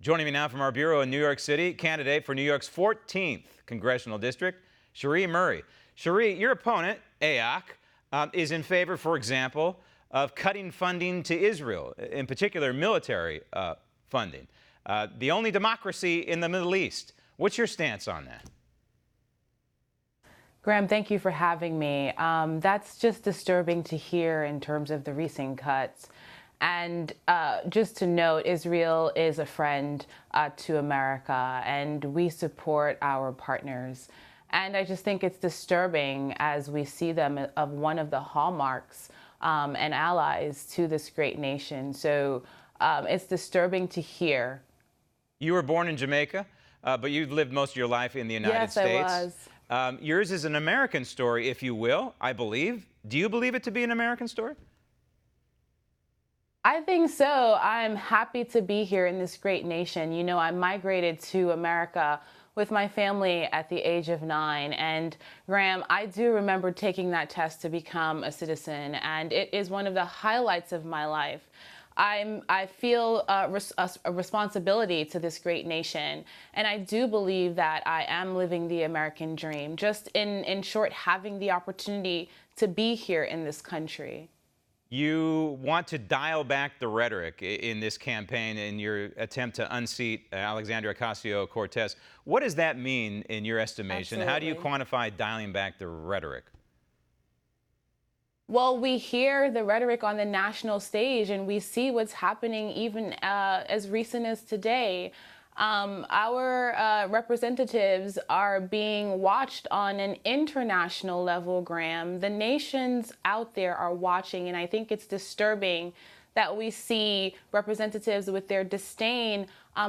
Joining me now from our bureau in New York City, candidate for New York's 14th Congressional District, Scherie Murray. Scherie, your opponent, AOC, is in favor, for example, of cutting funding to Israel, in particular military funding, the only democracy in the Middle East. What's your stance on that? Graham, thank you for having me. That's just disturbing to hear in terms of the recent cuts. And just to note, Israel is a friend to America, and we support our partners. And I just think it's disturbing as we see them of one of the hallmarks and allies to this great nation. So it's disturbing to hear. You were born in Jamaica, but you've lived most of your life in the United States. Yes, I was. Yours is an American story, if you will, I believe. Do you believe it to be an American story? I think so. I'm happy to be here in this great nation. You know, I migrated to America with my family at the age of 9. And Graham, I do remember taking that test to become a citizen, and it is one of the highlights of my life. I feel a responsibility to this great nation, and I do believe that I am living the American dream, just in short, having the opportunity to be here in this country. You want to dial back the rhetoric in this campaign in your attempt to unseat Alexandria Ocasio-Cortez. What does that mean in your estimation? Absolutely. How do you quantify dialing back the rhetoric? Well, we hear the rhetoric on the national stage, and we see what's happening even as recent as today. Our representatives are being watched on an international level, Graham. The nations out there are watching, and I think it's disturbing that we see representatives with their disdain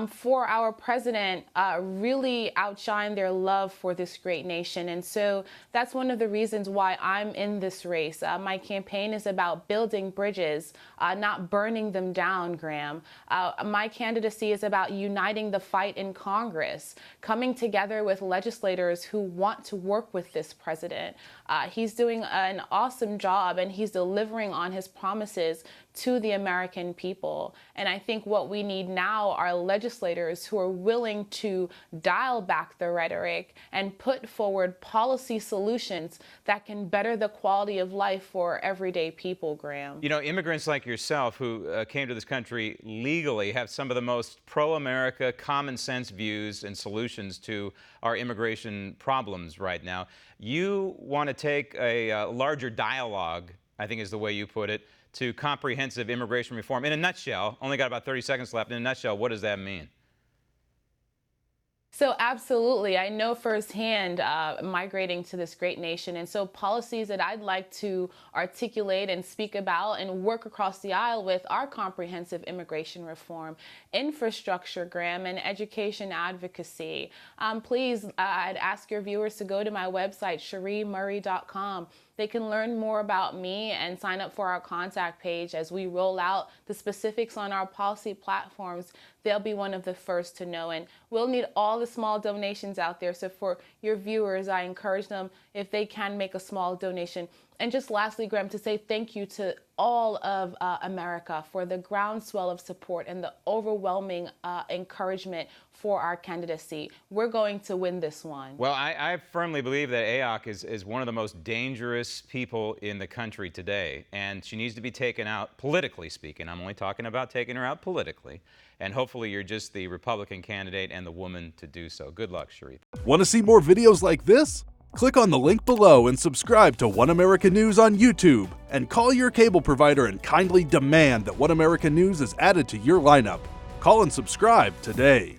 for our president really outshine their love for this great nation. And so that's one of the reasons why I'm in this race. My campaign is about building bridges, not burning them down, Graham. My candidacy is about uniting the fight in Congress, coming together with legislators who want to work with this president. He's doing an awesome job, and he's delivering on his promises to the American people. And I think what we need now are legislators who are willing to dial back the rhetoric and put forward policy solutions that can better the quality of life for everyday people, Graham. You know, immigrants like yourself who came to this country legally have some of the most pro-America, common sense views and solutions to our immigration problems right now. You want to take a larger dialogue, I think is the way you put it, to comprehensive immigration reform. In a nutshell, only got about 30 seconds left. In a nutshell, what does that mean? So absolutely, I know firsthand migrating to this great nation, and so policies that I'd like to articulate and speak about and work across the aisle with are comprehensive immigration reform, infrastructure, Graham, and education advocacy. Please, I'd ask your viewers to go to my website, ScherieMurray.com. They can learn more about me and sign up for our contact page as we roll out the specifics on our policy platforms. They'll be one of the first to know, and we'll need all the small donations out there. So for your viewers, I encourage them, if they can, make a small donation. And just lastly, Graham, to say thank you to all of America for the groundswell of support and the overwhelming encouragement for our candidacy. We're going to win this one. Well, I firmly believe that AOC is one of the most dangerous people in the country today, and she needs to be taken out, politically speaking. I'm only talking about taking her out politically. And hopefully you're just the Republican candidate and the woman to do so. Good luck, Scherie. Want to see more videos like this? Click on the link below and subscribe to One America News on YouTube. And call your cable provider and kindly demand that One America News is added to your lineup. Call and subscribe today.